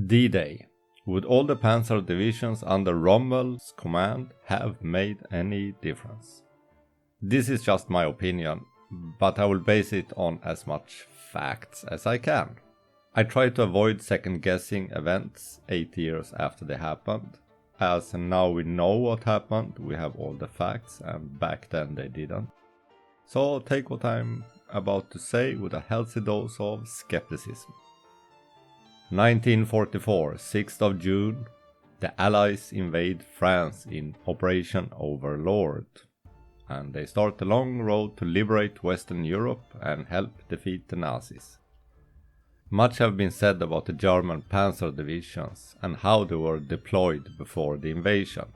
D-Day. Would all the Panzer Divisions under Rommel's command have made any difference? This is just my opinion, but I will base it on as much facts as I can. I try to avoid second-guessing events 8 years after they happened, as now we know what happened, we have all the facts, and back then they didn't. So take what I'm about to say with a healthy dose of skepticism. 1944, 6th of June, the Allies invade France in Operation Overlord, and they start a long road to liberate Western Europe and help defeat the Nazis. Much have been said about the German Panzer Divisions and how they were deployed before the invasion.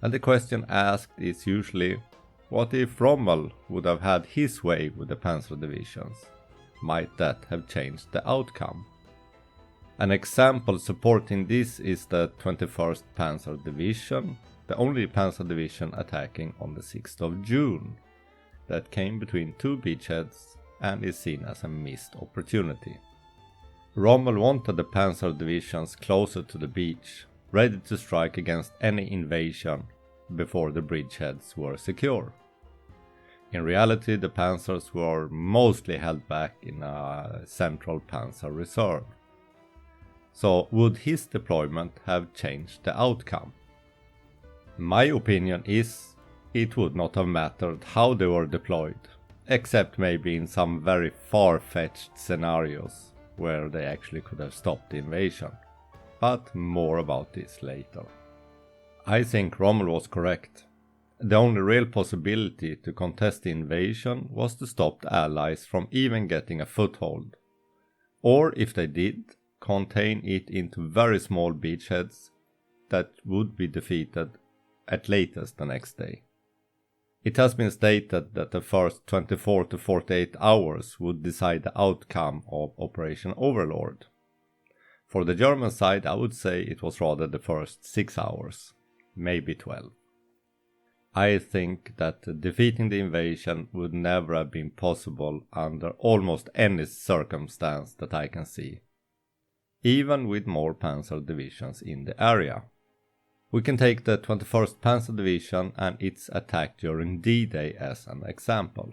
And the question asked is usually, what if Rommel would have had his way with the Panzer Divisions? Might that have changed the outcome? An example supporting this is the 21st Panzer Division, the only Panzer Division attacking on the 6th of June, that came between two beachheads and is seen as a missed opportunity. Rommel wanted the Panzer Divisions closer to the beach, ready to strike against any invasion before the bridgeheads were secure. In reality, the panzers were mostly held back in a central panzer reserve. So would his deployment have changed the outcome? My opinion is it would not have mattered how they were deployed, except maybe in some very far-fetched scenarios where they actually could have stopped the invasion. But more about this later. I think Rommel was correct. The only real possibility to contest the invasion was to stop the Allies from even getting a foothold. Or if they did, contain it into very small beachheads that would be defeated at latest the next day. It has been stated that the first 24 to 48 hours would decide the outcome of Operation Overlord. For the German side, I would say it was rather the first 6 hours, maybe 12. I think that defeating the invasion would never have been possible under almost any circumstance that I can see, even with more Panzer Divisions in the area. We can take the 21st Panzer Division and its attack during D-Day as an example.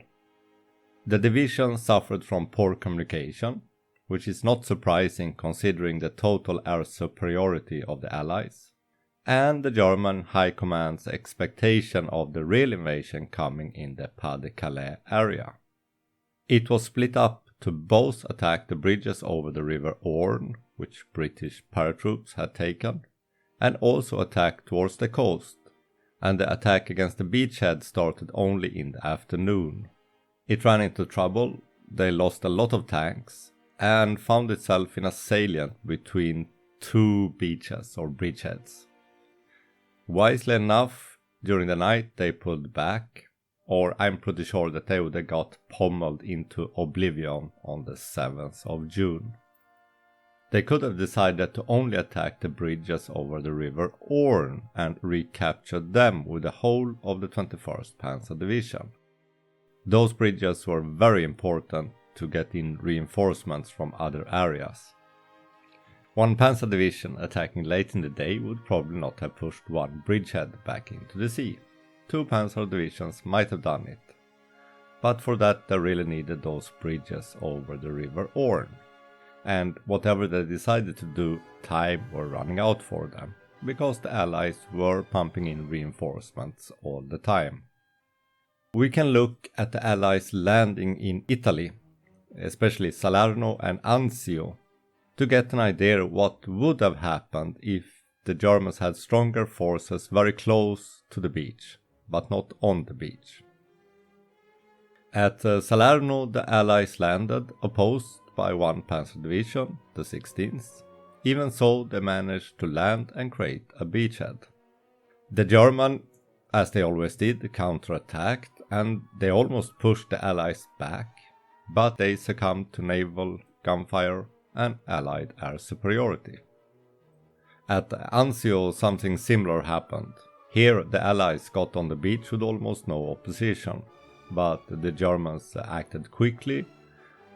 The division suffered from poor communication, which is not surprising considering the total air superiority of the Allies, and the German High Command's expectation of the real invasion coming in the Pas-de-Calais area. It was split up to both attack the bridges over the River Orne, which British paratroops had taken, and also attack towards the coast, and the attack against the beachhead started only in the afternoon. It ran into trouble, they lost a lot of tanks, and found itself in a salient between two beaches or bridgeheads. Wisely enough, during the night they pulled back, or I'm pretty sure that they would have got pommeled into oblivion on the 7th of June. They could have decided to only attack the bridges over the River Orne and recaptured them with the whole of the 21st Panzer Division. Those bridges were very important to get in reinforcements from other areas. One Panzer Division attacking late in the day would probably not have pushed one bridgehead back into the sea. Two Panzer Divisions might have done it, but for that they really needed those bridges over the River Orne. And whatever they decided to do, time were running out for them, because the Allies were pumping in reinforcements all the time. We can look at the Allies landing in Italy, especially Salerno and Anzio, to get an idea what would have happened if the Germans had stronger forces very close to the beach, but not on the beach. At Salerno, the Allies landed, opposed by one Panzer Division, the 16th. Even so, they managed to land and create a beachhead. The German, as they always did, counterattacked, and they almost pushed the Allies back, but they succumbed to naval gunfire and Allied air superiority. At Anzio, something similar happened. Here, the Allies got on the beach with almost no opposition, but the Germans acted quickly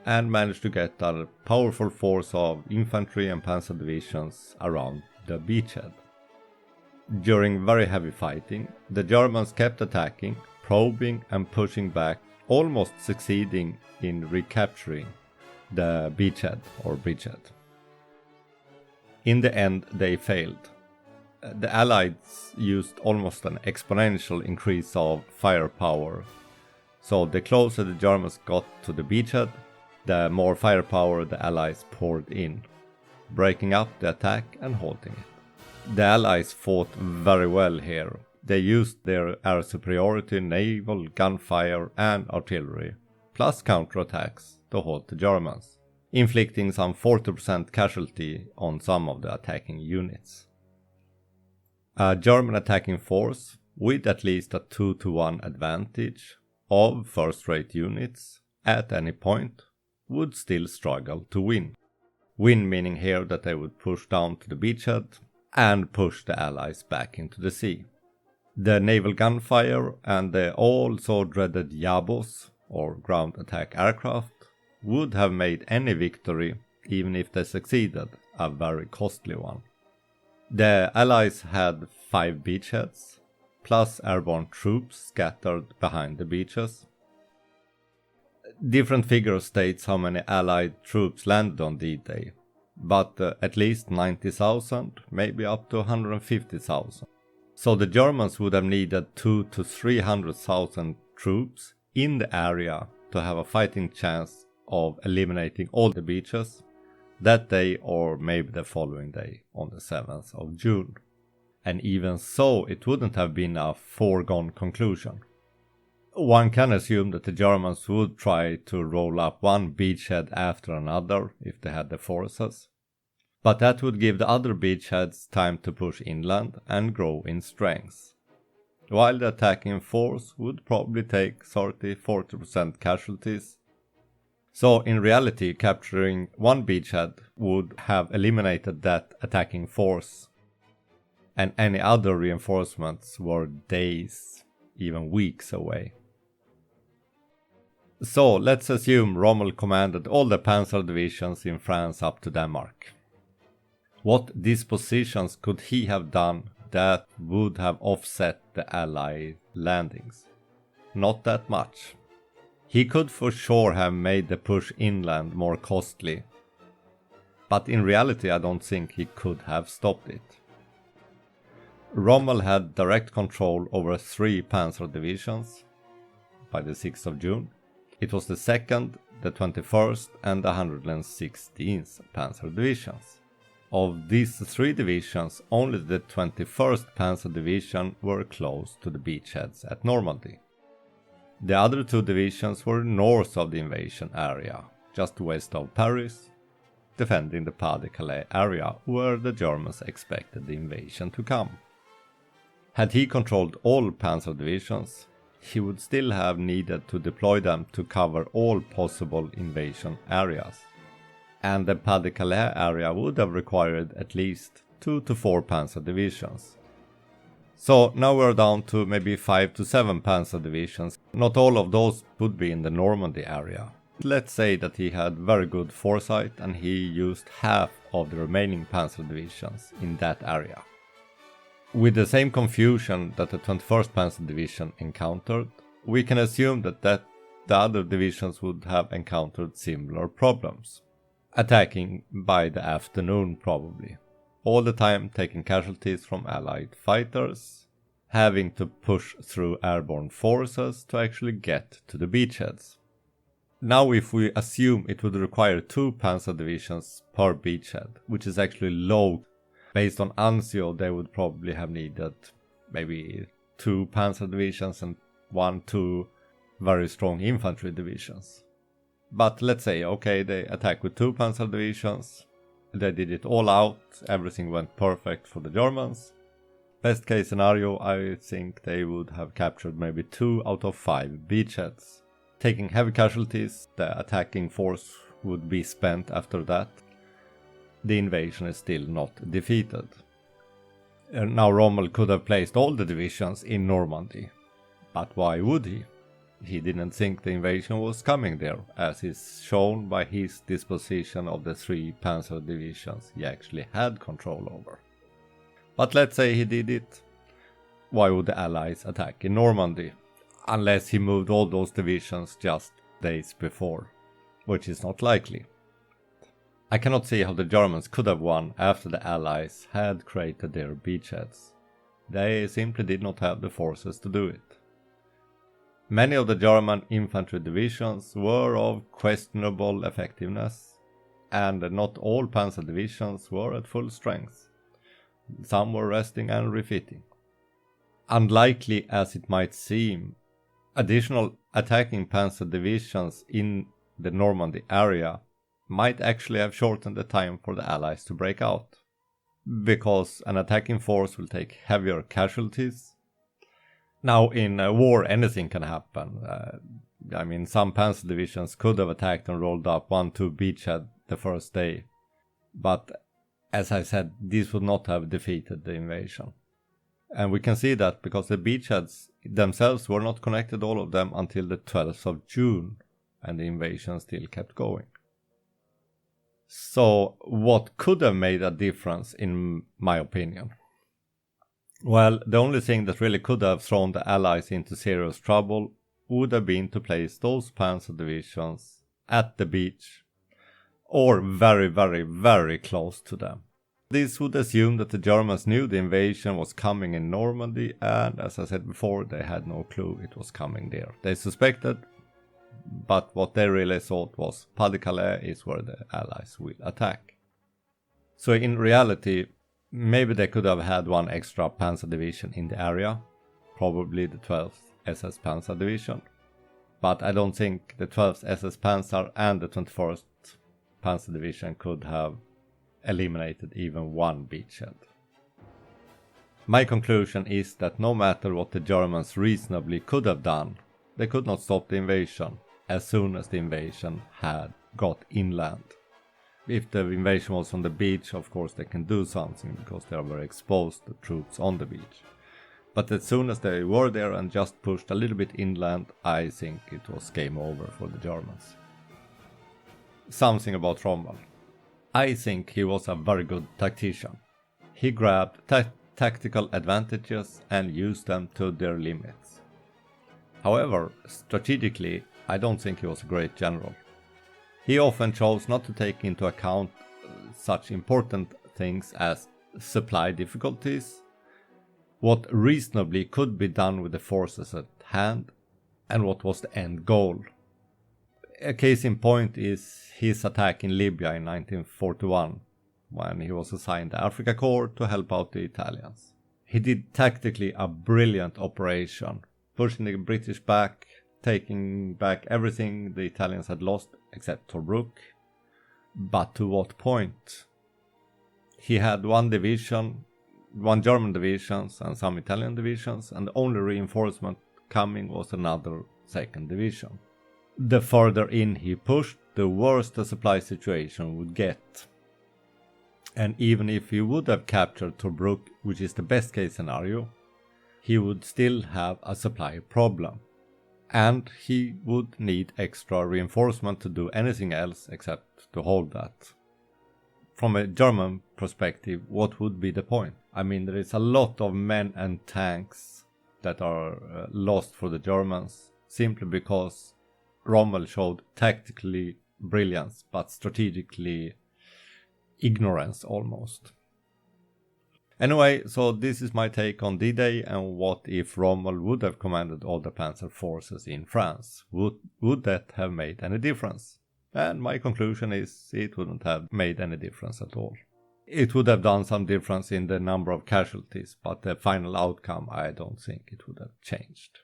and managed to get a powerful force of infantry and panzer divisions around the beachhead. During very heavy fighting, the Germans kept attacking, probing and pushing back, almost succeeding in recapturing the beachhead or bridgehead. In the end, they failed. The Allies used almost an exponential increase of firepower, so the closer the Germans got to the beachhead, the more firepower the Allies poured in, breaking up the attack and halting it. The Allies fought very well here. They used their air superiority, naval, gunfire and artillery, plus counterattacks to halt the Germans, inflicting some 40% casualty on some of the attacking units. A German attacking force with at least a 2-to-1 advantage of first-rate units at any point would still struggle to win. Win meaning here that they would push down to the beachhead and push the Allies back into the sea. The naval gunfire and the also dreaded Yabos, or ground attack aircraft, would have made any victory, even if they succeeded, a very costly one. The Allies had 5 beachheads, plus airborne troops scattered behind the beaches. Different figures states how many Allied troops landed on D-Day, but at least 90,000, maybe up to 150,000. So the Germans would have needed 200,000 to 300,000 troops in the area to have a fighting chance of eliminating all the beaches that day or maybe the following day on the 7th of June. And even so, it wouldn't have been a foregone conclusion. One can assume that the Germans would try to roll up one beachhead after another if they had the forces, but that would give the other beachheads time to push inland and grow in strength, while the attacking force would probably take 30-40% casualties. So in reality, capturing one beachhead would have eliminated that attacking force, and any other reinforcements were days, even weeks away. So let's assume Rommel commanded all the panzer divisions in France up to Denmark. What dispositions could he have done that would have offset the Allied landings? Not that much. He could for sure have made the push inland more costly, but in reality I don't think he could have stopped it. Rommel had direct control over 3 panzer divisions by the 6th of June. It was the 2nd, the 21st and the 116th panzer divisions. Of these 3 divisions, only the 21st panzer division were close to the beachheads at Normandy. The other 2 divisions were north of the invasion area, just west of Paris, defending the Pas-de-Calais area where the Germans expected the invasion to come. Had he controlled all panzer divisions, he would still have needed to deploy them to cover all possible invasion areas, and the Pas-de-Calais area would have required at least 2 to 4 panzer divisions. So now we're down to maybe 5 to 7 panzer divisions. Not all of those would be in the Normandy area. Let's say that he had very good foresight and he used half of the remaining panzer divisions in that area. With the same confusion that the 21st Panzer Division encountered, we can assume that the other divisions would have encountered similar problems. Attacking by the afternoon probably. All the time taking casualties from Allied fighters, having to push through airborne forces to actually get to the beachheads. Now if we assume it would require 2 panzer divisions per beachhead, which is actually low. Based on Anzio, they would probably have needed maybe 2 panzer divisions and 1-2 very strong infantry divisions. But let's say, okay, they attack with 2 panzer divisions, they did it all out, everything went perfect for the Germans. Best case scenario, I think they would have captured maybe 2 out of 5 beachheads. Taking heavy casualties, the attacking force would be spent after that. The invasion is still not defeated. Now Rommel could have placed all the divisions in Normandy, but why would he? he didn't think the invasion was coming there, as is shown by his disposition of the 3 Panzer Divisions he actually had control over. But let's say he did it. Why would the Allies attack in Normandy? Unless he moved all those divisions just days before, which is not likely. I cannot see how the Germans could have won after the Allies had created their beachheads. They simply did not have the forces to do it. Many of the German infantry divisions were of questionable effectiveness, and not all Panzer divisions were at full strength. Some were resting and refitting. Unlikely as it might seem, additional attacking Panzer divisions in the Normandy area might actually have shortened the time for the Allies to break out, because an attacking force will take heavier casualties. Now, in a war, anything can happen. Some Panzer divisions could have attacked and rolled up 1-2 beachhead the first day, but as I said, these would not have defeated the invasion. And we can see that because the beachheads themselves were not connected, all of them, until the 12th of June, and the invasion still kept going. So, what could have made a difference, in my opinion? Well, the only thing that really could have thrown the Allies into serious trouble would have been to place those Panzer divisions at the beach, or very, very, very close to them. This would assume that the Germans knew the invasion was coming in Normandy, and as I said before, they had no clue it was coming there. They suspected, but what they really thought was Pas-de-Calais is where the Allies will attack. So in reality, maybe they could have had one extra Panzer division in the area, probably the 12th SS Panzer Division. But I don't think the 12th SS Panzer and the 21st Panzer Division could have eliminated even one beachhead. My conclusion is that no matter what the Germans reasonably could have done, they could not stop the invasion as soon as the invasion had got inland. If the invasion was on the beach, of course they can do something because they are very exposed to troops on the beach. But as soon as they were there and just pushed a little bit inland, I think it was game over for the Germans. Something about Rommel. I think he was a very good tactician. He grabbed tactical advantages and used them to their limits. However, strategically, I don't think he was a great general. He often chose not to take into account such important things as supply difficulties, what reasonably could be done with the forces at hand, and what was the end goal. A case in point is his attack in Libya in 1941, when he was assigned the Africa Corps to help out the Italians. He did tactically a brilliant operation, pushing the British back, taking back everything the Italians had lost except Tobruk. But to what point? He had one German division and some Italian divisions, and the only reinforcement coming was another second division. The further in he pushed, the worse the supply situation would get. And even if he would have captured Tobruk, which is the best case scenario, he would still have a supply problem. And he would need extra reinforcement to do anything else except to hold that. From a German perspective, what would be the point? There is a lot of men and tanks that are lost for the Germans, simply because Rommel showed tactically brilliance, but strategically ignorance almost. Anyway, so this is my take on D-Day, and what if Rommel would have commanded all the panzer forces in France? Would that have made any difference? And my conclusion is it wouldn't have made any difference at all. It would have done some difference in the number of casualties, but the final outcome I don't think it would have changed.